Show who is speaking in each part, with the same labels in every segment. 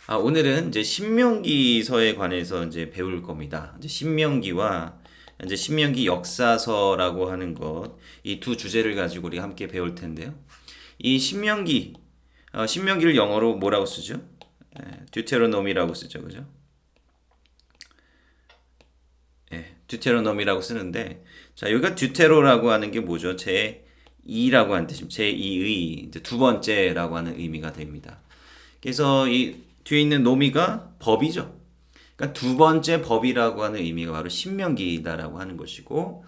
Speaker 1: 오늘은 이제 신명기서에 관해서 이제 배울 겁니다. 이제 신명기와 이제 신명기 역사서라고 하는 것, 이 두 주제를 가지고 우리가 함께 배울 텐데요. 이 신명기, 신명기를 영어로 뭐라고 쓰죠? 듀테로노미라고 쓰죠, 그죠? 듀테로노미라고 쓰는데, 자, 여기가 듀테로라고 하는 게 뭐죠? 제2라고 하는 뜻입니다. 제2의, 이제 두 번째라고 하는 의미가 됩니다. 그래서 이 뒤에 있는 노미가 법이죠. 그러니까 두 번째 법이라고 하는 의미가 바로 신명기다라고 하는 것이고,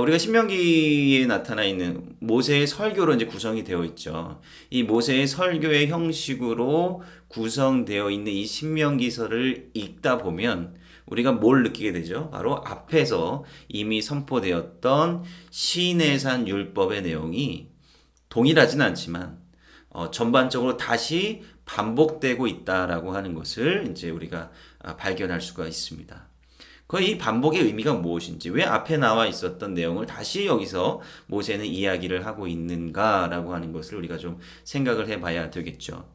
Speaker 1: 우리가 신명기에 나타나 있는 모세의 설교로 이제 구성이 되어 있죠. 이 모세의 설교의 형식으로 구성되어 있는 이 신명기서를 읽다 보면 우리가 뭘 느끼게 되죠? 바로 앞에서 이미 선포되었던 시내산 율법의 내용이 동일하진 않지만 전반적으로 다시 반복되고 있다라고 하는 것을 이제 우리가 발견할 수가 있습니다. 이 반복의 의미가 무엇인지, 왜 앞에 나와 있었던 내용을 다시 여기서 모세는 이야기를 하고 있는가라고 하는 것을 우리가 좀 생각을 해봐야 되겠죠.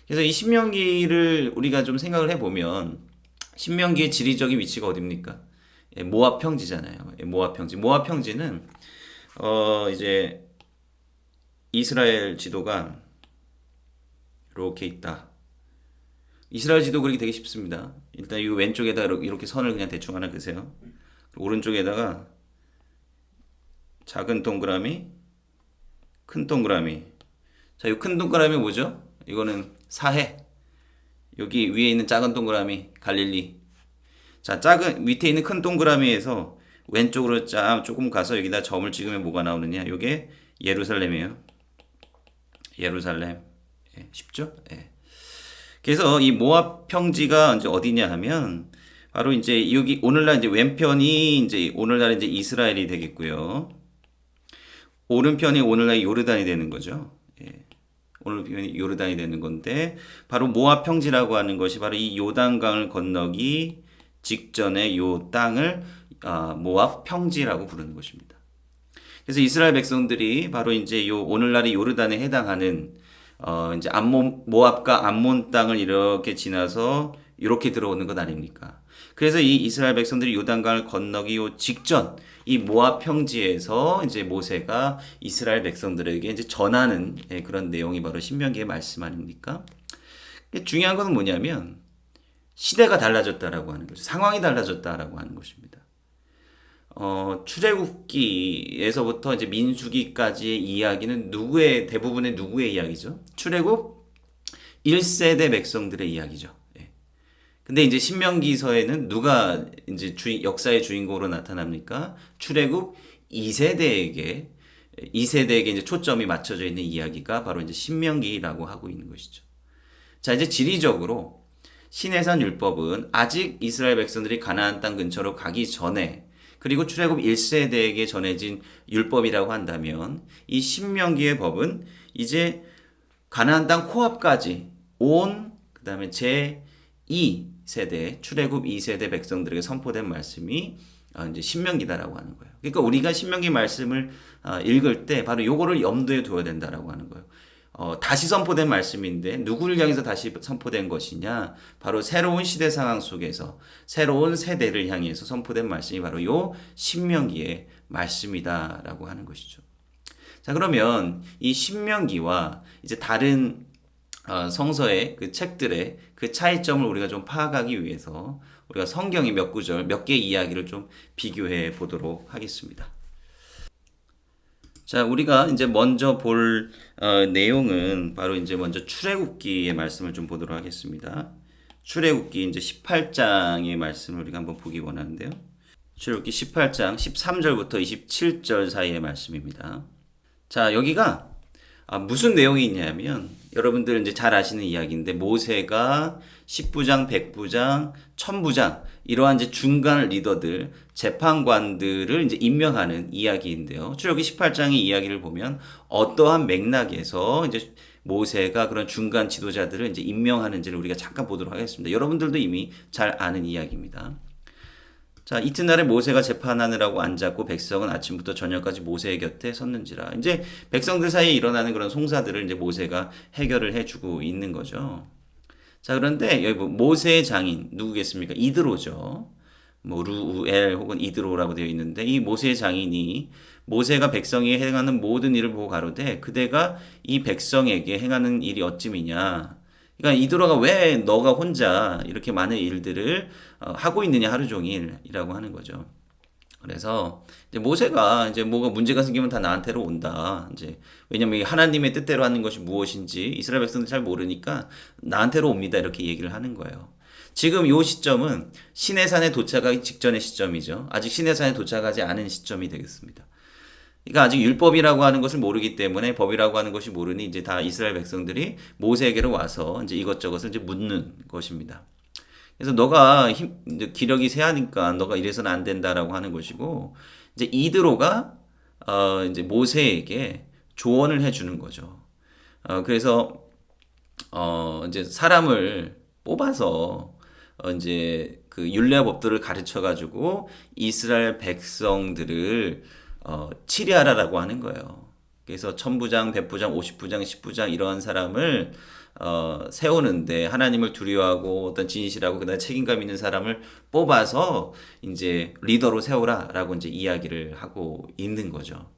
Speaker 1: 그래서 이 신명기를 우리가 좀 생각을 해보면 신명기의 지리적인 위치가 어딥니까? 모압 평지잖아요. 모압 평지. 모압 평지는 이제 이스라엘 지도가 이렇게 있다. 이스라엘 지도 그리기 되게 쉽습니다. 일단 이 왼쪽에다 이렇게 선을 그냥 대충 하나 그으세요. 오른쪽에다가 작은 동그라미, 큰 동그라미. 자, 이 큰 동그라미 뭐죠? 이거는 사해. 여기 위에 있는 작은 동그라미 갈릴리. 자, 밑에 있는 큰 동그라미에서 왼쪽으로 조금 가서 여기다 점을 찍으면 뭐가 나오느냐? 이게 예루살렘이에요. 예루살렘. 쉽죠? 그래서 이 모압 평지가 이제 어디냐 하면 바로 이제 여기 오늘날 이제 왼편이 이제 오늘날 이제 이스라엘이 되겠고요. 오른편이 오늘날 요르단이 되는 거죠. 오른편이 요르단이 되는 건데 바로 모압 평지라고 하는 것이 바로 이 요단강을 건너기 직전에 요 땅을 모압 평지라고 부르는 것입니다. 그래서 이스라엘 백성들이 바로 이제 요 오늘날의 요르단에 해당하는 이제 모압과 암몬 땅을 이렇게 지나서 이렇게 들어오는 것 아닙니까? 그래서 이 이스라엘 백성들이 요단강을 건너기 직전 이 모압 평지에서 이제 모세가 이스라엘 백성들에게 이제 전하는 그런 내용이 바로 신명기의 말씀 아닙니까? 중요한 것은 뭐냐면 시대가 달라졌다라고 하는 거죠. 상황이 달라졌다라고 하는 것입니다. 출애굽기에서부터 이제 민수기까지의 이야기는 대부분의 누구의 이야기죠? 출애굽 1세대 백성들의 이야기죠. 근데 이제 신명기서에는 누가 이제 역사의 주인공으로 나타납니까? 출애굽 2세대에게 이제 초점이 맞춰져 있는 이야기가 바로 이제 신명기라고 하고 있는 것이죠. 자, 이제 지리적으로 시내산 율법은 아직 이스라엘 백성들이 가나안 땅 근처로 가기 전에 그리고 출애굽 1세대에게 전해진 율법이라고 한다면 이 신명기의 법은 이제 가나안 땅 코앞까지 그다음에 제2세대 출애굽 2세대 백성들에게 선포된 말씀이 이제 신명기다라고 하는 거예요. 그러니까 우리가 신명기 말씀을 읽을 때 바로 요거를 염두에 두어야 된다라고 하는 거예요. 다시 선포된 말씀인데 누구를 향해서 다시 선포된 것이냐? 바로 새로운 시대 상황 속에서 새로운 세대를 향해서 선포된 말씀이 바로 요 신명기의 말씀이다라고 하는 것이죠. 자, 그러면 이 신명기와 이제 다른 성서의 그 책들의 그 차이점을 우리가 좀 파악하기 위해서 우리가 성경의 몇 구절, 몇 개의 이야기를 좀 비교해 보도록 하겠습니다. 자, 우리가 이제 먼저 볼 내용은 바로 이제 먼저 출애굽기의 말씀을 좀 보도록 하겠습니다. 출애굽기 이제 18장의 말씀을 우리가 한번 보기 원하는데요. 출애굽기 18장 13절부터 27절 사이의 말씀입니다. 자, 여기가 무슨 내용이 있냐면 여러분들 이제 잘 아시는 이야기인데 모세가 10부장, 100부장, 1000부장 이러한 이제 중간 리더들, 재판관들을 이제 임명하는 이야기인데요. 출애굽기 18장의 이야기를 보면 어떠한 맥락에서 이제 모세가 그런 중간 지도자들을 이제 임명하는지를 우리가 잠깐 보도록 하겠습니다. 여러분들도 이미 잘 아는 이야기입니다. 자, 이튿날에 모세가 재판하느라고 앉았고 백성은 아침부터 저녁까지 모세의 곁에 섰는지라. 이제 백성들 사이에 일어나는 그런 송사들을 이제 모세가 해결을 해주고 있는 거죠. 자, 그런데 여기 모세의 장인 누구겠습니까? 이드로죠. 뭐 루우엘 혹은 이드로라고 되어 있는데 이 모세의 장인이 모세가 백성에게 행하는 모든 일을 보고 가로되 그대가 이 백성에게 행하는 일이 어찌미냐. 그러니까 이드로가 왜 너가 혼자 이렇게 많은 일들을 하고 있느냐 하루 종일이라고 하는 거죠. 그래서 이제 모세가 이제 뭐가 문제가 생기면 다 나한테로 온다. 이제 왜냐면 하나님의 뜻대로 하는 것이 무엇인지 이스라엘 백성들 잘 모르니까 나한테로 옵니다. 이렇게 얘기를 하는 거예요. 지금 요 시점은 시내산에 도착하기 직전의 시점이죠. 아직 시내산에 도착하지 않은 시점이 되겠습니다. 그러니까 아직 율법이라고 하는 것을 모르기 때문에 법이라고 하는 것이 모르니 이제 다 이스라엘 백성들이 모세에게로 와서 이제 이것저것을 이제 묻는 것입니다. 그래서 너가 이제 기력이 세하니까 너가 이래서는 안 된다라고 하는 것이고 이제 이드로가 이제 모세에게 조언을 해주는 거죠. 그래서 이제 사람을 뽑아서 이제 그 율례 법들을 가르쳐 가지고 이스라엘 백성들을 치리하라라고 하는 거예요. 그래서 천부장, 백부장, 50부장, 10부장 이러한 사람을 세우는데 하나님을 두려워하고 어떤 진실하고 그다음 책임감 있는 사람을 뽑아서 이제 리더로 세우라라고 이제 이야기를 하고 있는 거죠.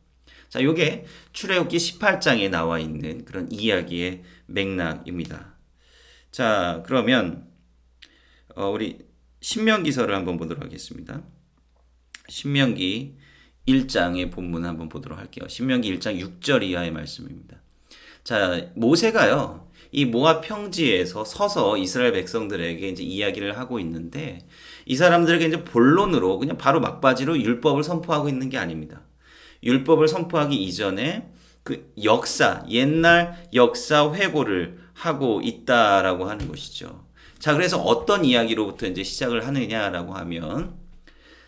Speaker 1: 자, 요게 출애굽기 18장에 나와 있는 그런 이야기의 맥락입니다. 자, 그러면 우리 신명기서를 한번 보도록 하겠습니다. 신명기 1장의 본문 한번 보도록 할게요. 신명기 1장 6절 이하의 말씀입니다. 자, 모세가요, 이 모압 평지에서 서서 이스라엘 백성들에게 이제 이야기를 하고 있는데, 이 사람들에게 이제 본론으로 그냥 바로 막바지로 율법을 선포하고 있는 게 아닙니다. 율법을 선포하기 이전에 그 역사, 옛날 역사 회고를 하고 있다라고 하는 것이죠. 자, 그래서 어떤 이야기로부터 이제 시작을 하느냐라고 하면,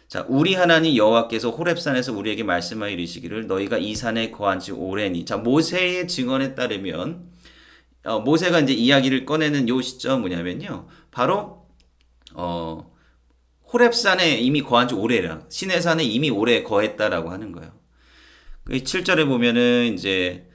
Speaker 1: 자, 우리 하나님 여호와께서 호렙산에서 우리에게 말씀하여 이르시기를 너희가 이 산에 거한 지 오래니. 자, 모세의 증언에 따르면 모세가 이제 이야기를 꺼내는 요 시점 뭐냐면요. 바로 호렙산에 이미 거한 지 오래라. 시내산에 이미 오래 거했다라고 하는 거예요. 7절에 보면은 이제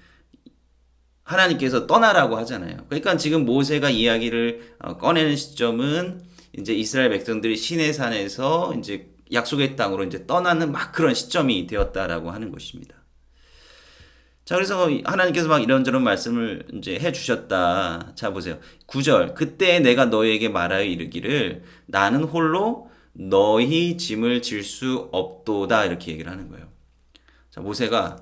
Speaker 1: 하나님께서 떠나라고 하잖아요. 그러니까 지금 모세가 이야기를 꺼내는 시점은 이제 이스라엘 백성들이 시내산에서 이제 약속의 땅으로 이제 떠나는 막 그런 시점이 되었다라고 하는 것입니다. 자, 그래서 하나님께서 막 이런저런 말씀을 이제 해 주셨다. 자, 보세요. 9절. 그때 내가 너희에게 말하여 이르기를 나는 홀로 너희 짐을 질 수 없도다. 이렇게 얘기를 하는 거예요. 자, 모세가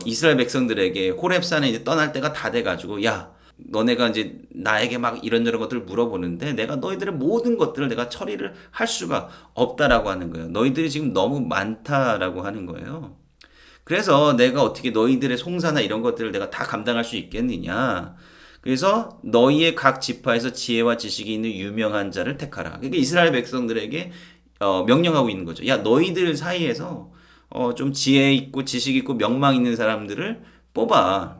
Speaker 1: 이스라엘 백성들에게 호렙산에 이제 떠날 때가 다 돼가지고 야, 너네가 이제 나에게 막 이런저런 것들을 물어보는데 내가 너희들의 모든 것들을 내가 처리를 할 수가 없다라고 하는 거예요. 너희들이 지금 너무 많다라고 하는 거예요. 그래서 내가 어떻게 너희들의 송사나 이런 것들을 내가 다 감당할 수 있겠느냐. 그래서 너희의 각 지파에서 지혜와 지식이 있는 유명한 자를 택하라. 그러니까 이스라엘 백성들에게 명령하고 있는 거죠. 야, 너희들 사이에서 좀 지혜 있고 지식 있고 명망 있는 사람들을 뽑아.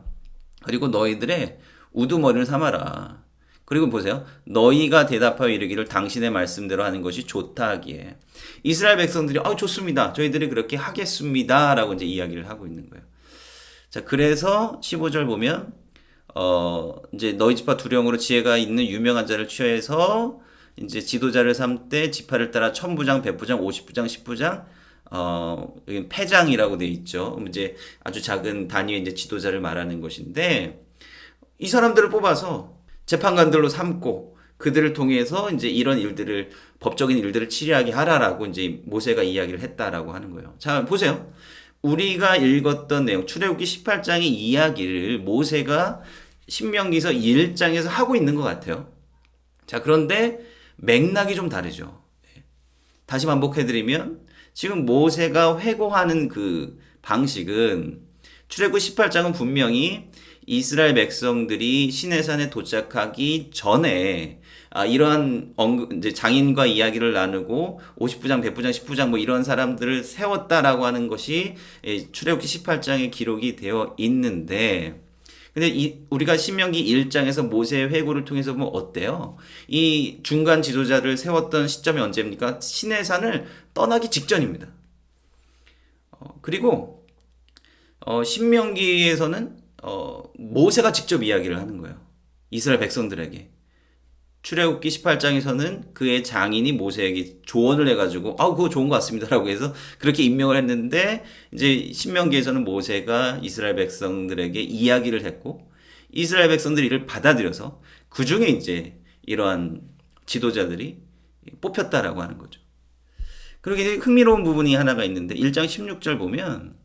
Speaker 1: 그리고 너희들의 우두머리를 삼아라. 그리고 보세요. 너희가 대답하여 이르기를 당신의 말씀대로 하는 것이 좋다 하기에. 이스라엘 백성들이 좋습니다. 저희들이 그렇게 하겠습니다. 라고 이제 이야기를 하고 있는 거예요. 자, 그래서 15절 보면 이제 너희 지파 두령으로 지혜가 있는 유명한 자를 취해서 이제 지도자를 삼되 지파를 따라 천부장, 백부장, 50부장, 10부장 여기 패장이라고 돼 있죠. 이제 아주 작은 단위의 이제 지도자를 말하는 것인데 이 사람들을 뽑아서 재판관들로 삼고 그들을 통해서 이제 이런 일들을 법적인 일들을 치리하게 하라라고 이제 모세가 이야기를 했다라고 하는 거예요. 자, 보세요. 우리가 읽었던 내용 출애굽기 18장의 이야기를 모세가 신명기서 1장에서 하고 있는 것 같아요. 자, 그런데 맥락이 좀 다르죠. 다시 반복해드리면 지금 모세가 회고하는 그 방식은 출애굽 18장은 분명히 이스라엘 백성들이 시내산에 도착하기 전에 이러한 이제 장인과 이야기를 나누고 50부장, 100부장, 10부장 뭐 이런 사람들을 세웠다라고 하는 것이 출애굽기 18장에 기록이 되어 있는데 근데 우리가 신명기 1장에서 모세의 회고를 통해서 보면 어때요? 이 중간 지도자를 세웠던 시점이 언제입니까? 시내산을 떠나기 직전입니다. 그리고 신명기에서는 모세가 직접 이야기를 하는 거예요. 이스라엘 백성들에게. 출애굽기 18장에서는 그의 장인이 모세에게 조언을 해가지고 그거 좋은 것 같습니다라고 해서 그렇게 임명을 했는데 이제 신명기에서는 모세가 이스라엘 백성들에게 이야기를 했고 이스라엘 백성들이 이를 받아들여서 그 중에 이제 이러한 지도자들이 뽑혔다라고 하는 거죠. 그렇게 흥미로운 부분이 하나가 있는데 1장 16절 보면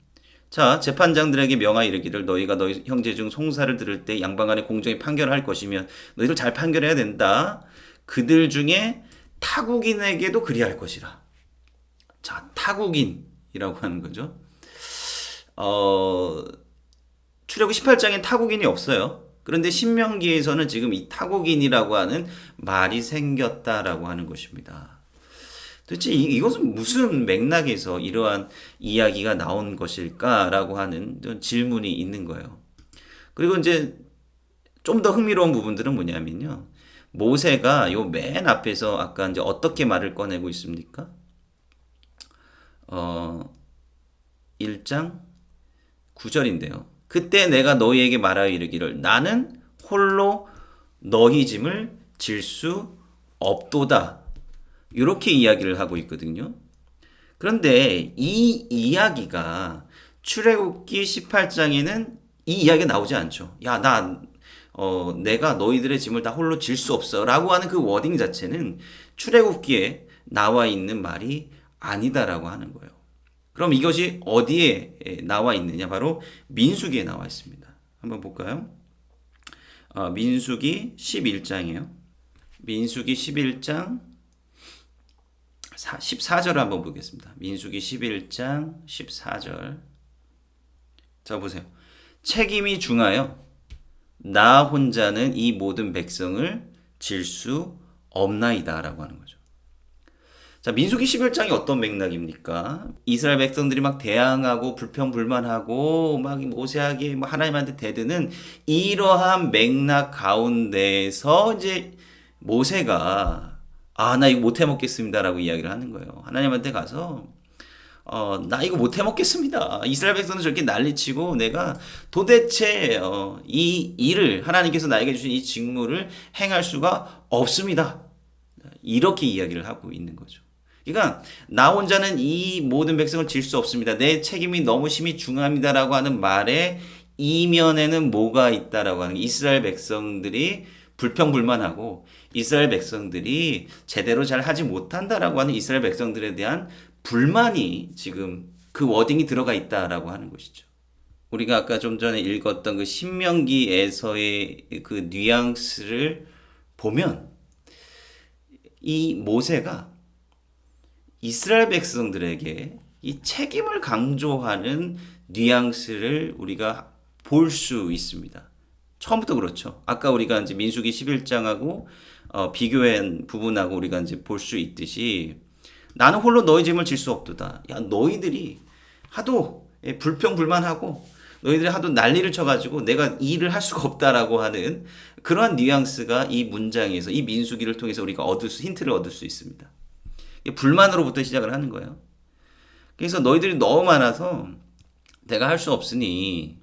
Speaker 1: 자, 재판장들에게 명하여 이르기를 너희가 너희 형제 중 송사를 들을 때 양방 간에 공정히 판결할 것이면 너희들 잘 판결해야 된다. 그들 중에 타국인에게도 그리할 것이라. 자, 타국인이라고 하는 거죠. 출애굽기 18장엔 타국인이 없어요. 그런데 신명기에서는 지금 이 타국인이라고 하는 말이 생겼다라고 하는 것입니다. 도대체 이것은 무슨 맥락에서 이러한 이야기가 나온 것일까라고 하는 질문이 있는 거예요. 그리고 이제 좀 더 흥미로운 부분들은 뭐냐면요. 모세가 요 맨 앞에서 아까 이제 어떻게 말을 꺼내고 있습니까? 1장 9절인데요. 그때 내가 너희에게 말하여 이르기를 나는 홀로 너희 짐을 질 수 없도다. 이렇게 이야기를 하고 있거든요. 그런데 이 이야기가 출애굽기 18장에는 이 이야기가 나오지 않죠. 야, 내가 너희들의 짐을 다 홀로 질 수 없어 라고 하는 그 워딩 자체는 출애굽기에 나와 있는 말이 아니다라고 하는 거예요. 그럼 이것이 어디에 나와 있느냐? 바로 민수기에 나와 있습니다. 한번 볼까요? 민수기 11장이에요. 민수기 11장 14절을 한번 보겠습니다. 민수기 11장 14절. 자, 보세요. 책임이 중하여 나 혼자는 이 모든 백성을 질 수 없나이다 라고 하는 거죠. 자, 민수기 11장이 어떤 맥락입니까? 이스라엘 백성들이 막 대항하고 불평불만하고 막 모세에게 하나님한테 대드는 이러한 맥락 가운데서 이제 모세가 나 이거 못 해먹겠습니다라고 이야기를 하는 거예요. 하나님한테 가서 나 이거 못 해먹겠습니다. 이스라엘 백성들 저렇게 난리치고 내가 도대체 이 일을 하나님께서 나에게 주신 이 직무를 행할 수가 없습니다. 이렇게 이야기를 하고 있는 거죠. 그러니까 나 혼자는 이 모든 백성을 질 수 없습니다. 내 책임이 너무 심히 중합니다라고 하는 말에 이면에는 뭐가 있다라고 하는 게 이스라엘 백성들이 불평불만하고 이스라엘 백성들이 제대로 잘 하지 못한다라고 하는 이스라엘 백성들에 대한 불만이 지금 그 워딩이 들어가 있다라고 하는 것이죠. 우리가 아까 좀 전에 읽었던 그 신명기에서의 그 뉘앙스를 보면 이 모세가 이스라엘 백성들에게 이 책임을 강조하는 뉘앙스를 우리가 볼 수 있습니다. 처음부터 그렇죠. 아까 우리가 이제 민수기 11장하고 비교한 부분하고 우리가 이제 볼 수 있듯이 나는 홀로 너희 짐을 질 수 없도다. 야, 너희들이 하도 불평불만하고 너희들이 하도 난리를 쳐가지고 내가 일을 할 수가 없다라고 하는 그러한 뉘앙스가 이 문장에서 이 민수기를 통해서 우리가 힌트를 얻을 수 있습니다. 불만으로부터 시작을 하는 거예요. 그래서 너희들이 너무 많아서 내가 할 수 없으니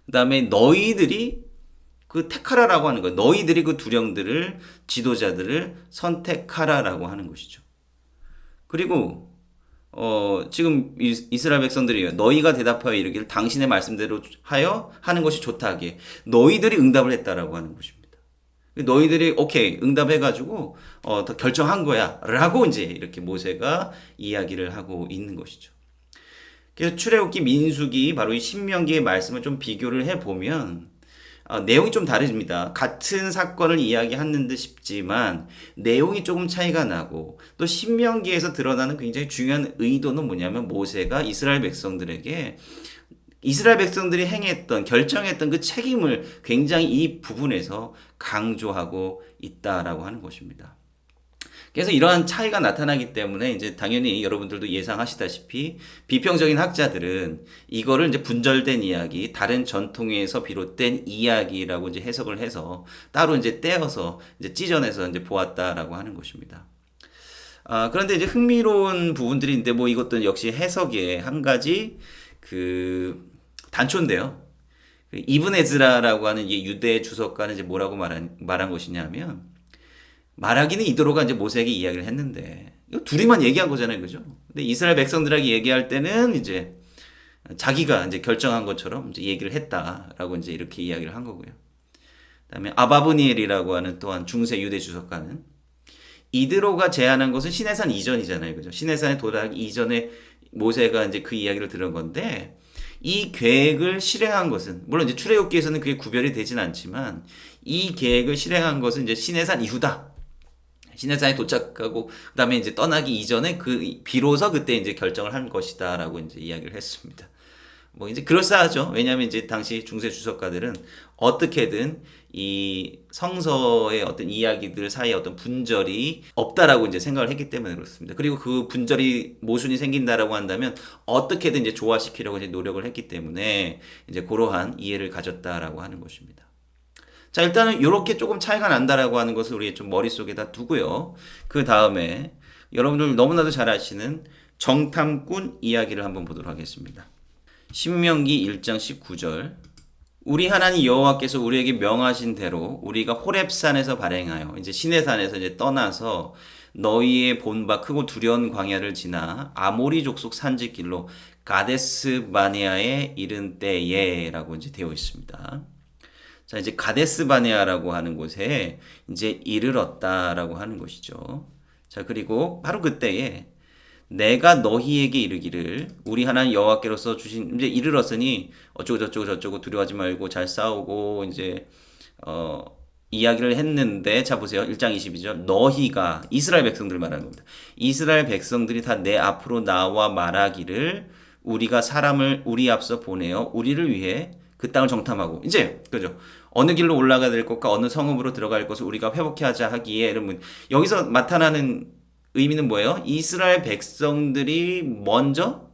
Speaker 1: 그 다음에 너희들이 그 택하라라고 하는 거예요. 너희들이 그 두령들을 지도자들을 선택하라라고 하는 것이죠. 그리고 지금 이스라엘 백성들이 너희가 대답하여 이르기를 당신의 말씀대로 하여 하는 것이 좋다 하기에 너희들이 응답을 했다라고 하는 것입니다. 너희들이 오케이 응답해가지고 더 결정한 거야라고 이제 이렇게 모세가 이야기를 하고 있는 것이죠. 그래서 출애굽기, 민수기 바로 이 신명기의 말씀을 좀 비교를 해 보면 내용이 좀 다릅니다. 같은 사건을 이야기하는 듯 싶지만 내용이 조금 차이가 나고 또 신명기에서 드러나는 굉장히 중요한 의도는 뭐냐면 모세가 이스라엘 백성들에게 이스라엘 백성들이 결정했던 그 책임을 굉장히 이 부분에서 강조하고 있다라고 하는 것입니다. 그래서 이러한 차이가 나타나기 때문에 이제 당연히 여러분들도 예상하시다시피 비평적인 학자들은 이거를 이제 분절된 이야기, 다른 전통에서 비롯된 이야기라고 이제 해석을 해서 따로 이제 떼어서 이제 찢어내서 이제 보았다라고 하는 것입니다. 그런데 이제 흥미로운 부분들이 있는데 뭐 이것도 역시 해석의 한 가지 그 단초인데요. 이븐 에즈라라고 하는 이 유대 주석가는 이제 뭐라고 말한 것이냐면 말하기는 이드로가 이제 모세에게 이야기를 했는데 이거 둘이만 얘기한 거잖아요, 그죠? 근데 이스라엘 백성들에게 얘기할 때는 이제 자기가 이제 결정한 것처럼 이제 얘기를 했다라고 이제 이렇게 이야기를 한 거고요. 그다음에 아바브니엘이라고 하는 또한 중세 유대 주석가는 이드로가 제안한 것은 시내산 이전이잖아요, 그죠? 시내산에 도달하기 이전에 모세가 이제 그 이야기를 들은 건데 이 계획을 실행한 것은 물론 이제 출애굽기에서는 그게 구별이 되진 않지만 이 계획을 실행한 것은 이제 시내산 이후다. 시내산에 도착하고 그다음에 이제 떠나기 이전에 그 비로소 그때 이제 결정을 한 것이다라고 이제 이야기를 했습니다. 뭐 이제 그럴싸하죠. 왜냐하면 이제 당시 중세 주석가들은 어떻게든 이 성서의 어떤 이야기들 사이에 어떤 분절이 없다라고 이제 생각을 했기 때문에 그렇습니다. 그리고 그 분절이 모순이 생긴다라고 한다면 어떻게든 이제 조화시키려고 이제 노력을 했기 때문에 이제 그러한 이해를 가졌다라고 하는 것입니다. 자, 일단은 이렇게 조금 차이가 난다라고 하는 것을 우리 좀 머릿속에다 두고요. 그 다음에 여러분들 너무나도 잘 아시는 정탐꾼 이야기를 한번 보도록 하겠습니다. 신명기 1장 19절 우리 하나님 여호와께서 우리에게 명하신 대로 우리가 호렙산에서 발행하여 이제 시내산에서 이제 떠나서 너희의 본바 크고 두려운 광야를 지나 아모리 족속 산지길로 가데스 바네아에 이른 때에라고 이제 되어 있습니다. 자, 이제 가데스 바네아라고 하는 곳에 이제 이르렀다라고 하는 것이죠. 자, 그리고 바로 그때에 내가 너희에게 이르기를 우리 하나님 여호와께로서 주신 이제 이르렀으니 어쩌고 저쩌고 저쩌고 두려워하지 말고 잘 싸우고 이제 이야기를 했는데 자 보세요. 1장 22절 너희가 이스라엘 백성들 말하는 겁니다. 이스라엘 백성들이 다 내 앞으로 나와 말하기를 우리가 사람을 우리 앞서 보내어 우리를 위해 그 땅을 정탐하고 이제 그죠? 어느 길로 올라가야 될 것과 어느 성읍으로 들어갈 것을 우리가 회복해 하자 하기에 여러분 여기서 나타나는 의미는 뭐예요? 이스라엘 백성들이 먼저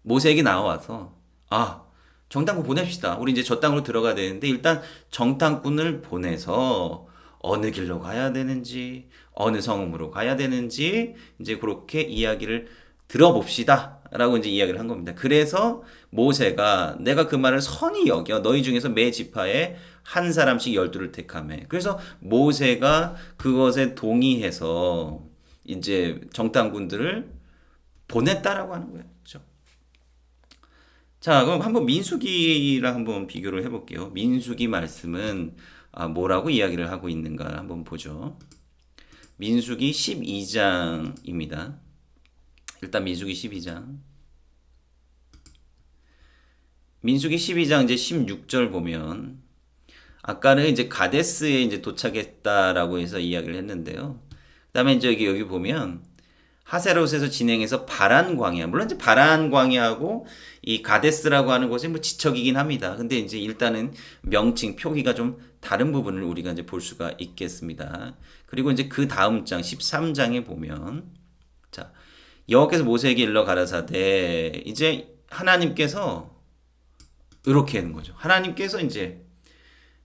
Speaker 1: 모세에게 나와서 정탐꾼 보냅시다. 우리 이제 저 땅으로 들어가야 되는데 일단 정탐꾼을 보내서 어느 길로 가야 되는지 어느 성읍으로 가야 되는지 이제 그렇게 이야기를 들어봅시다. 라고 이제 이야기를 한 겁니다. 그래서 모세가 내가 그 말을 선히 여겨 너희 중에서 매 지파에 한 사람씩 12를 택하매. 그래서 모세가 그것에 동의해서 이제 정탐꾼들을 보냈다라고 하는 거예요. 그렇죠? 자, 그럼 한번 민수기랑 한번 비교를 해볼게요. 민수기 말씀은 뭐라고 이야기를 하고 있는가 한번 보죠. 민수기 12장입니다. 일단 민수기 12장. 민수기 12장 이제 16절 보면 아까는 이제 가데스에 이제 도착했다라고 해서 이야기를 했는데요. 그다음에 이제 여기 보면 하세롯에서 진행해서 바란 광야. 물론 이제 바란 광야하고 이 가데스라고 하는 곳이 뭐 지척이긴 합니다. 근데 이제 일단은 명칭 표기가 좀 다른 부분을 우리가 이제 볼 수가 있겠습니다. 그리고 이제 그 다음 장 13장에 보면 자, 여호와께서 모세에게 일러 가라사대 이제 하나님께서 이렇게 하는 거죠. 하나님께서 이제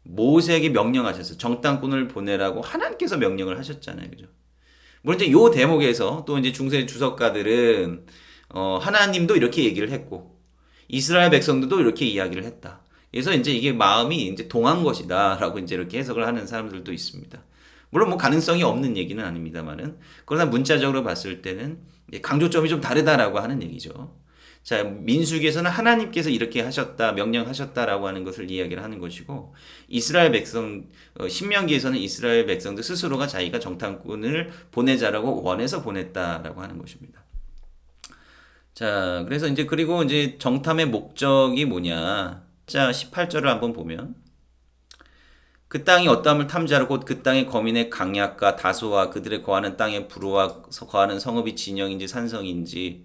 Speaker 1: 모세에게 명령하셨어요. 정탐꾼을 보내라고 하나님께서 명령을 하셨잖아요. 그죠? 물론 이제 요 대목에서 또 이제 중세 주석가들은 하나님도 이렇게 얘기를 했고 이스라엘 백성들도 이렇게 이야기를 했다. 그래서 이제 이게 마음이 이제 동한 것이다라고 이제 이렇게 해석을 하는 사람들도 있습니다. 물론 뭐 가능성이 없는 얘기는 아닙니다만은 그러나 문자적으로 봤을 때는 강조점이 좀 다르다라고 하는 얘기죠. 자, 민수기에서는 하나님께서 이렇게 하셨다, 명령하셨다라고 하는 것을 이야기를 하는 것이고, 이스라엘 백성, 신명기에서는 이스라엘 백성들 스스로가 자기가 정탐꾼을 보내자라고 원해서 보냈다라고 하는 것입니다. 자, 그래서 이제 그리고 이제 정탐의 목적이 뭐냐. 자, 18절을 한번 보면, 그 땅이 어떠함을 탐지하러 곧 그 땅의 거민의 강약과 다소와 그들의 거하는 땅의 부로와 거하는 성읍이 진영인지 산성인지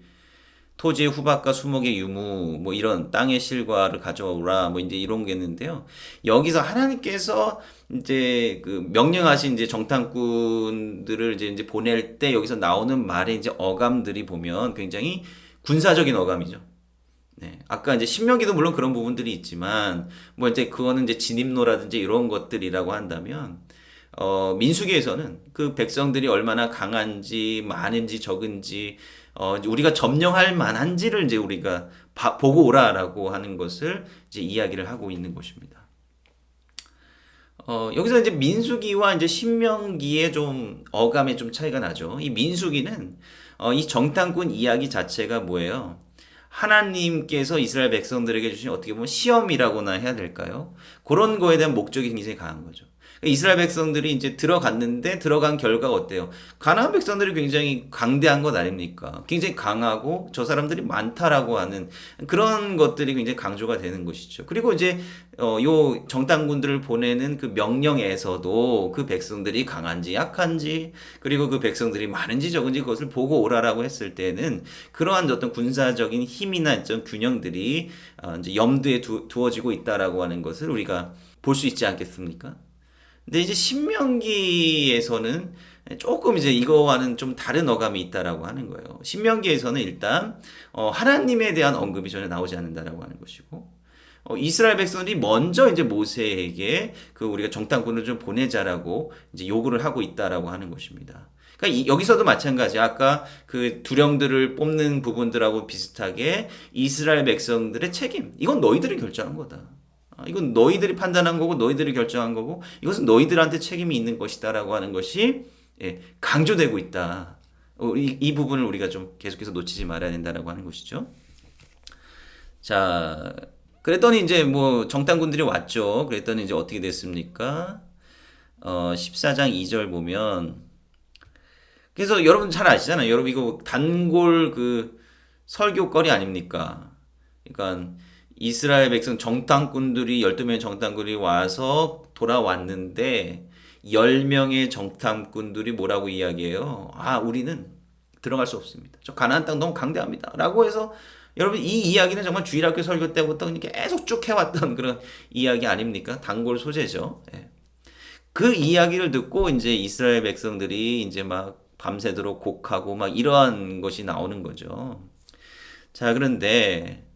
Speaker 1: 토지의 후박과 수목의 유무 뭐 이런 땅의 실과를 가져오라 뭐 이제 이런 게 있는데요. 여기서 하나님께서 이제 그 명령하신 이제 정탐꾼들을 이제 보낼 때 여기서 나오는 말의 이제 어감들이 보면 굉장히 군사적인 어감이죠. 네. 아까 이제 신명기도 물론 그런 부분들이 있지만 뭐 이제 그거는 이제 진입로라든지 이런 것들이라고 한다면 민수기에서는 그 백성들이 얼마나 강한지 많은지 적은지 우리가 점령할 만한지를 이제 우리가 보고 오라라고 하는 것을 이제 이야기를 하고 있는 것입니다. 여기서 이제 민수기와 이제 신명기의 좀 어감에 좀 차이가 나죠. 이 민수기는 이 정탐꾼 이야기 자체가 뭐예요? 하나님께서 이스라엘 백성들에게 주신 어떻게 보면 시험이라고나 해야 될까요? 그런 거에 대한 목적이 굉장히 강한 거죠. 이스라엘 백성들이 이제 들어갔는데 들어간 결과가 어때요? 가나안 백성들이 굉장히 강대한 것 아닙니까? 굉장히 강하고 저 사람들이 많다라고 하는 그런 것들이 굉장히 강조가 되는 것이죠. 그리고 이제 요 정탐꾼들을 보내는 그 명령에서도 그 백성들이 강한지 약한지 그리고 그 백성들이 많은지 적은지 그것을 보고 오라라고 했을 때는 그러한 어떤 군사적인 힘이나 어떤 균형들이 이제 염두에 두어지고 있다라고 하는 것을 우리가 볼 수 있지 않겠습니까? 근데 이제 신명기에서는 조금 이제 이거와는 좀 다른 어감이 있다라고 하는 거예요. 신명기에서는 일단 하나님에 대한 언급이 전혀 나오지 않는다라고 하는 것이고 이스라엘 백성들이 먼저 이제 모세에게 그 우리가 정탐꾼을 좀 보내자라고 이제 요구를 하고 있다라고 하는 것입니다. 그러니까 여기서도 마찬가지. 아까 그 두령들을 뽑는 부분들하고 비슷하게 이스라엘 백성들의 책임. 이건 너희들이 결정한 거다. 이건 너희들이 판단한 거고 너희들이 결정한 거고 이것은 너희들한테 책임이 있는 것이다라고 하는 것이 강조되고 있다. 이 부분을 우리가 좀 계속해서 놓치지 말아야 된다라고 하는 것이죠. 자, 그랬더니 이제 뭐 정탐꾼들이 왔죠. 그랬더니 이제 어떻게 됐습니까? 14장 2절 보면 그래서 여러분 잘 아시잖아요. 여러분 이거 단골 그 설교거리 아닙니까? 그러니까 이스라엘 백성 정탐꾼들이 12명의 정탐꾼들이 와서 돌아왔는데 10명의 정탐꾼들이 뭐라고 이야기해요? 우리는 들어갈 수 없습니다. 저 가나안 땅 너무 강대합니다. 라고 해서 여러분 이 이야기는 정말 주일학교 설교 때부터 계속 쭉 해왔던 그런 이야기 아닙니까? 단골 소재죠. 예. 그 이야기를 듣고 이제 이스라엘 백성들이 이제 막 밤새도록 곡하고 막 이러한 것이 나오는 거죠. 자, 그런데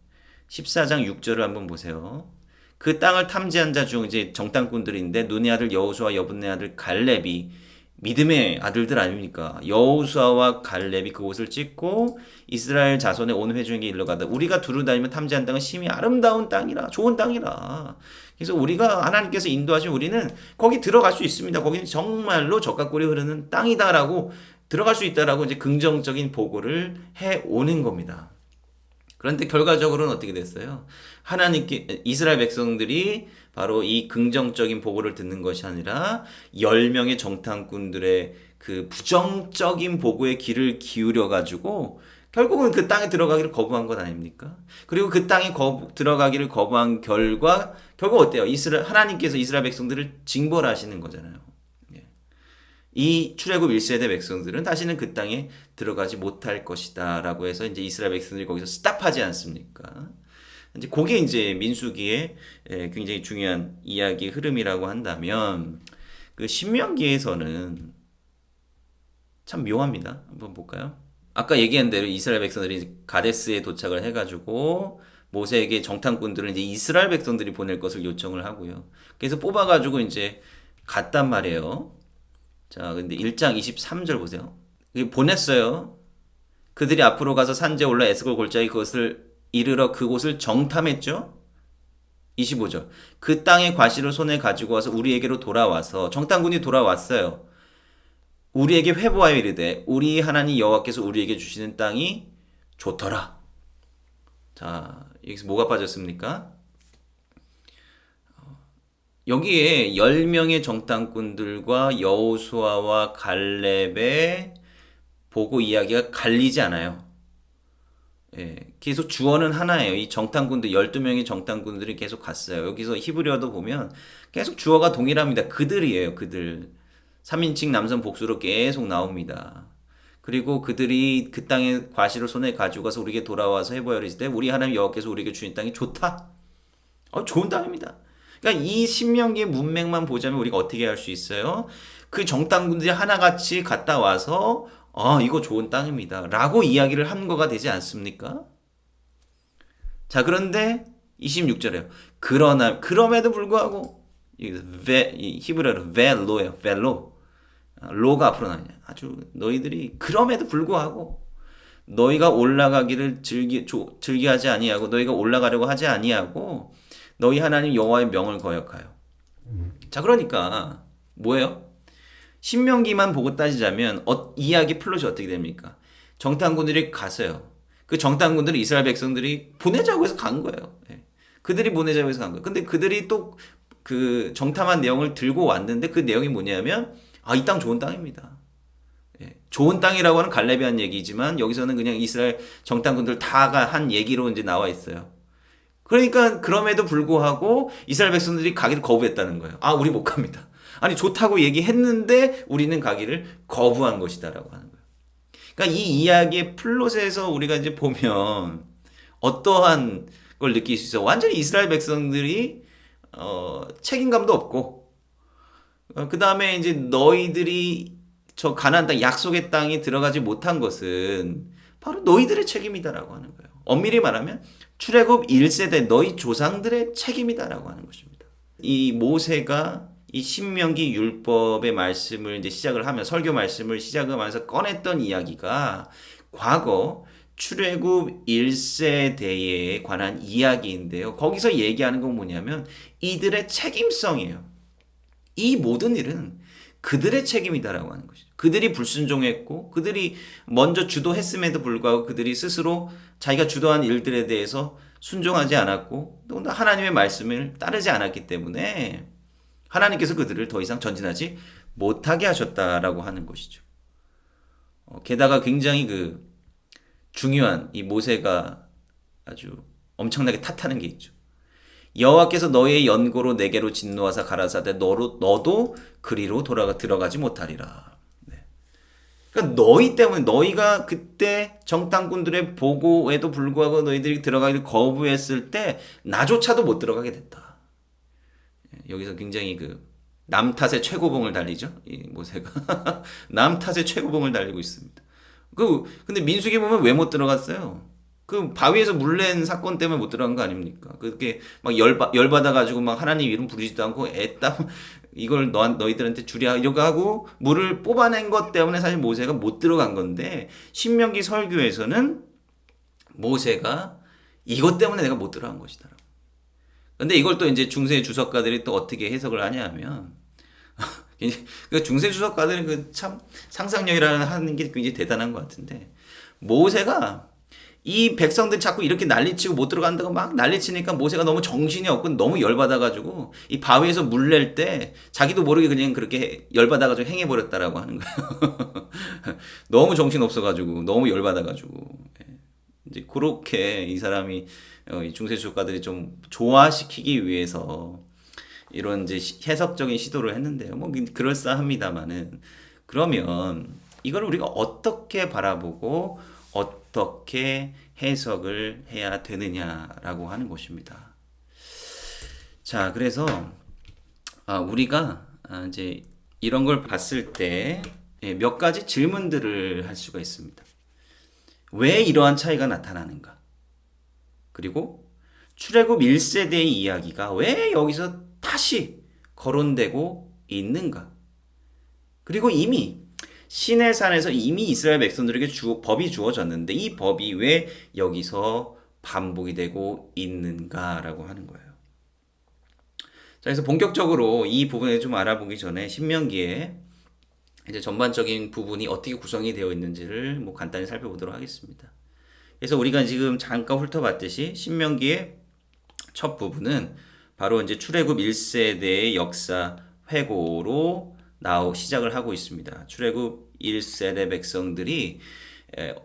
Speaker 1: 14장 6절을 한번 보세요. 그 땅을 탐지한 자 중 이제 정탐꾼들인데 눈의 아들 여호수아 여분네 아들 갈렙이 믿음의 아들들 아닙니까? 여호수아와 갈렙이 그곳을 찍고 이스라엘 자손의 온 회중에게 일러가다 우리가 두루 다니며 탐지한 땅은 심히 아름다운 땅이라 좋은 땅이라. 그래서 우리가 하나님께서 인도하신 우리는 거기 들어갈 수 있습니다. 거기는 정말로 젖과 꿀이 흐르는 땅이다라고 들어갈 수 있다라고 이제 긍정적인 보고를 해 오는 겁니다. 그런데 결과적으로는 어떻게 됐어요? 하나님께 이스라엘 백성들이 바로 이 긍정적인 보고를 듣는 것이 아니라 10명의 정탐꾼들의 그 부정적인 보고에 귀를 기울여 가지고 결국은 그 땅에 들어가기를 거부한 것 아닙니까? 그리고 그 땅에 들어가기를 거부한 결과 결국 어때요? 하나님께서 이스라엘 백성들을 징벌하시는 거잖아요. 이 출애굽 1세대 백성들은 다시는 그 땅에 들어가지 못할 것이다 라고 해서 이제 이스라엘 백성들이 거기서 스탑하지 않습니까? 이제 그게 이제 민수기의 굉장히 중요한 이야기 흐름이라고 한다면 그 신명기에서는 참 묘합니다. 한번 볼까요? 아까 얘기한 대로 이스라엘 백성들이 가데스에 도착을 해가지고 모세에게 정탐꾼들은 이제 이스라엘 백성들이 보낼 것을 요청을 하고요. 그래서 뽑아가지고 이제 갔단 말이에요. 자, 근데 1장 23절 보세요. 보냈어요. 그들이 앞으로 가서 산지에 올라 에스골 골짜기 그것을 이르러 그곳을 정탐했죠. 25절. 그 땅의 과실을 손에 가지고 와서 우리에게로 돌아와서 정탐꾼이 돌아왔어요. 우리에게 회보하여 이르되 우리 하나님 여호와께서 우리에게 주시는 땅이 좋더라. 자, 여기서 뭐가 빠졌습니까? 여기에 10명의 정탐꾼들과 여호수아와 갈렙의 보고 이야기가 갈리지 않아요. 계속 주어는 하나예요. 이 정탐꾼들 12명의 정탐꾼들이 계속 갔어요. 여기서 히브리어도 보면 계속 주어가 동일합니다. 그들이에요. 그들. 3인칭 남성 복수로 계속 나옵니다. 그리고 그들이 그 땅의 과실을 손에 가지고 가서 우리에게 돌아와서 해보여 이르시되 우리 하나님 여호와께서 우리에게 주신 땅이 좋다. 좋은 땅입니다. 그러니까 이 신명기의 문맥만 보자면 우리가 어떻게 할 수 있어요? 그 정탐꾼들이 하나같이 갔다 와서 이거 좋은 땅입니다 라고 이야기를 한 거가 되지 않습니까? 자, 그런데 26절에요. 그럼에도 불구하고 이 히브리어로 벨로예요. 벨로. 로가 앞으로 나오냐. 아주 너희들이 그럼에도 불구하고 너희가 올라가기를 즐기하지 아니하고 너희가 올라가려고 하지 아니하고 너희 하나님 여호와의 명을 거역하여 자, 그러니까 뭐예요? 신명기만 보고 따지자면 이야기 플롯이 어떻게 됩니까? 정탐꾼들이 갔어요. 그 정탐꾼들이 이스라엘 백성들이 보내자고 해서 간 거예요. 예. 그들이 보내자고 해서 간 거예요. 근데 그들이 또 그 정탐한 내용을 들고 왔는데 그 내용이 뭐냐면 이 땅 좋은 땅입니다. 예. 좋은 땅이라고 하는 갈렙이 얘기지만 여기서는 그냥 이스라엘 정탐꾼들 다가 한 얘기로 이제 나와 있어요. 그러니까 그럼에도 불구하고 이스라엘 백성들이 가기를 거부했다는 거예요. 우리 못 갑니다. 아니 좋다고 얘기했는데 우리는 가기를 거부한 것이다라고 하는 거예요. 그러니까 이 이야기의 플롯에서 우리가 이제 보면 어떠한 걸 느낄 수 있어. 완전히 이스라엘 백성들이 책임감도 없고 그 다음에 이제 너희들이 저 가나안 땅 약속의 땅에 들어가지 못한 것은 바로 너희들의 책임이다라고 하는 거예요. 엄밀히 말하면 출애굽 1세대 너희 조상들의 책임이다라고 하는 것입니다. 이 모세가 이 신명기 율법의 말씀을 이제 시작을 하면 설교 말씀을 시작하면서 꺼냈던 이야기가 과거 출애굽 1세대에 관한 이야기인데요. 거기서 얘기하는 건 뭐냐면 이들의 책임성이에요. 이 모든 일은 그들의 책임이다라고 하는 것이죠. 그들이 불순종했고 그들이 먼저 주도했음에도 불구하고 그들이 스스로 자기가 주도한 일들에 대해서 순종하지 않았고 또 하나님의 말씀을 따르지 않았기 때문에 하나님께서 그들을 더 이상 전진하지 못하게 하셨다라고 하는 것이죠. 게다가 굉장히 그 중요한 이 모세가 아주 엄청나게 탓하는 게 있죠. 여호와께서 너의 연고로 내게로 진노하사 가라사대 너도 그리로 들어가지 못하리라. 네. 그러니까 너희 때문에 너희가 그때 정탐꾼들의 보고에도 불구하고 너희들이 들어가기를 거부했을 때 나조차도 못 들어가게 됐다. 여기서 굉장히 그 남 탓의 최고봉을 달리죠. 이 모세가 남 탓의 최고봉을 달리고 있습니다. 근데 민수기 보면 왜 못 들어갔어요? 그 바위에서 물 낸 사건 때문에 못 들어간 거 아닙니까? 그렇게 막 열받아가지고 막 하나님 이름 부르지도 않고 애땀 이걸 너희들한테 주랴 이러고 하고 물을 뽑아낸 것 때문에 사실 모세가 못 들어간 건데 신명기 설교에서는 모세가 이것 때문에 내가 못 들어간 것이다. 근데 이걸 또 이제 중세 주석가들이 또 어떻게 해석을 하냐면 그 중세 주석가들은 그 참 상상력이라는 하는 게 굉장히 대단한 것 같은데 모세가 이 백성들 자꾸 이렇게 난리치고 못 들어간다고 막 난리치니까 모세가 너무 정신이 없고 너무 열받아가지고 이 바위에서 물 낼 때 자기도 모르게 그냥 그렇게 열받아가지고 행해버렸다라고 하는 거예요. 너무 정신 없어가지고 너무 열받아가지고 이제 그렇게 이 사람이 이 중세 주석가들이 좀 조화시키기 위해서 이런 이제 해석적인 시도를 했는데요. 뭐 그럴싸합니다만은 그러면 이걸 우리가 어떻게 바라보고 어떻게 해석을 해야 되느냐라고 하는 것입니다. 자, 그래서 우리가 이제 이런 걸 봤을 때 몇 가지 질문들을 할 수가 있습니다. 왜 이러한 차이가 나타나는가? 그리고 출애굽 1세대의 이야기가 왜 여기서 다시 거론되고 있는가? 그리고 이미 시내산에서 이미 이스라엘 백성들에게 법이 주어졌는데 이 법이 왜 여기서 반복이 되고 있는가라고 하는 거예요. 자, 그래서 본격적으로 이 부분을 좀 알아보기 전에 신명기에 이제 전반적인 부분이 어떻게 구성이 되어 있는지를 뭐 간단히 살펴보도록 하겠습니다. 그래서 우리가 지금 잠깐 훑어봤듯이 신명기의 첫 부분은 바로 이제 출애굽 1세대의 역사 회고로 시작을 하고 있습니다. 출애굽 1세대 백성들이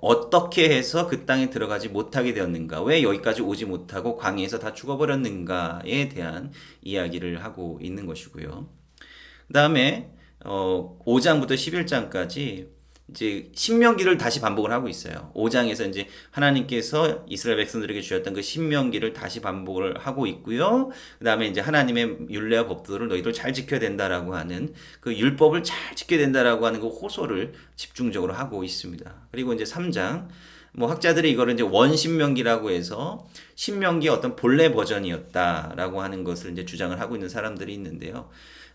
Speaker 1: 어떻게 해서 그 땅에 들어가지 못하게 되었는가, 왜 여기까지 오지 못하고 광야에서 다 죽어버렸는가에 대한 이야기를 하고 있는 것이고요. 그 다음에 5장부터 11장까지 이제 신명기를 다시 반복을 하고 있어요. 5장에서 이제 하나님께서 이스라엘 백성들에게 주셨던 그 신명기를 다시 반복을 하고 있고요. 그다음에 이제 하나님의 율례와 법도를 너희들 잘 지켜야 된다라고 하는 그 율법을 잘 지켜야 된다라고 하는 그 호소를 집중적으로 하고 있습니다. 그리고 이제 3장 뭐 학자들이 이거를 이제 원신명기라고 해서 신명기의 어떤 본래 버전이었다라고 하는 것을 이제 주장을 하고 있는 사람들이 있는데요.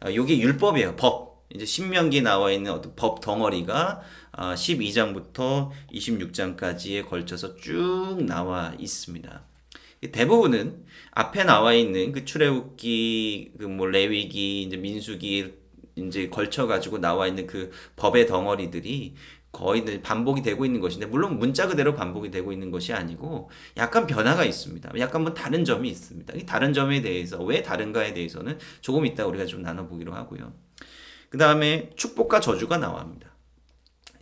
Speaker 1: 이게 율법이에요. 법. 이제 신명기에 나와 있는 어떤 법 덩어리가 12장부터 26장까지에 걸쳐서 쭉 나와 있습니다. 대부분은 앞에 나와 있는 그 출애굽기, 그 뭐 레위기, 이제 민수기 이제 걸쳐 가지고 나와 있는 그 법의 덩어리들이 거의 반복이 되고 있는 것인데, 물론 문자 그대로 반복이 되고 있는 것이 아니고 약간 변화가 있습니다. 약간 뭐 다른 점이 있습니다. 이 다른 점에 대해서 왜 다른가에 대해서는 조금 이따 우리가 좀 나눠보기로 하고요. 그 다음에 축복과 저주가 나옵니다.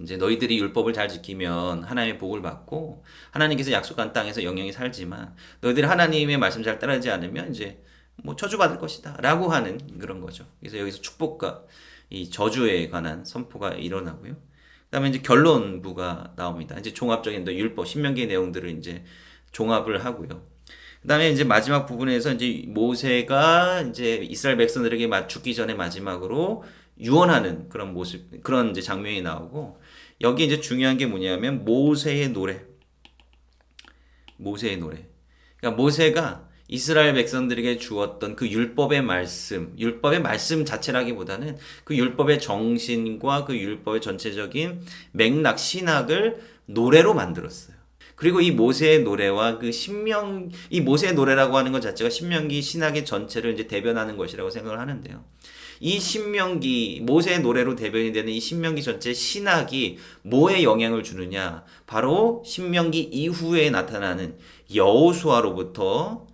Speaker 1: 이제 너희들이 율법을 잘 지키면 하나님의 복을 받고 하나님께서 약속한 땅에서 영영이 살지만, 너희들이 하나님의 말씀 잘 따르지 않으면 이제 뭐 저주받을 것이다 라고 하는 그런 거죠. 그래서 여기서 축복과 이 저주에 관한 선포가 일어나고요. 그다음에 이제 결론부가 나옵니다. 이제 종합적인 율법, 신명기의 내용들을 이제 종합을 하고요. 그다음에 이제 마지막 부분에서 이제 모세가 이제 이스라엘 백성들에게 죽기 전에 마지막으로 유언하는 그런 모습, 그런 이제 장면이 나오고, 여기 이제 중요한 게 뭐냐면 모세의 노래. 모세의 노래. 그러니까 모세가 이스라엘 백성들에게 주었던 그 율법의 말씀 자체라기보다는 그 율법의 정신과 그 율법의 전체적인 맥락, 신학을 노래로 만들었어요. 그리고 이 모세의 노래와 이 모세의 노래라고 하는 것 자체가 신명기 신학의 전체를 이제 대변하는 것이라고 생각을 하는데요. 이 신명기, 모세의 노래로 대변이 되는 이 신명기 전체 신학이 뭐에 영향을 주느냐? 바로 신명기 이후에 나타나는 여호수아로부터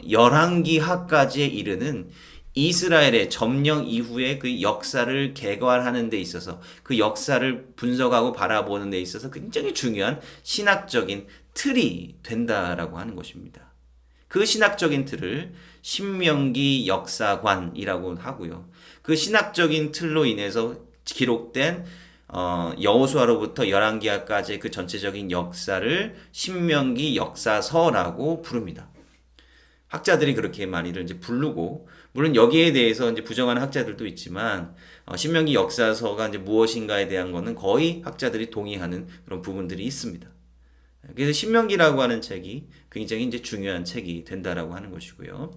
Speaker 1: 열왕기하까지에 이르는 이스라엘의 점령 이후의 그 역사를 개괄하는 데 있어서, 그 역사를 분석하고 바라보는 데 있어서 굉장히 중요한 신학적인 틀이 된다라고 하는 것입니다. 그 신학적인 틀을 신명기 역사관이라고 하고요. 그 신학적인 틀로 인해서 기록된 여호수아로부터 열왕기하까지의 그 전체적인 역사를 신명기 역사서라고 부릅니다. 학자들이 그렇게 많이들 이제 부르고, 물론 여기에 대해서 이제 부정하는 학자들도 있지만, 신명기 역사서가 이제 무엇인가에 대한 거는 거의 학자들이 동의하는 그런 부분들이 있습니다. 그래서 신명기라고 하는 책이 굉장히 이제 중요한 책이 된다라고 하는 것이고요.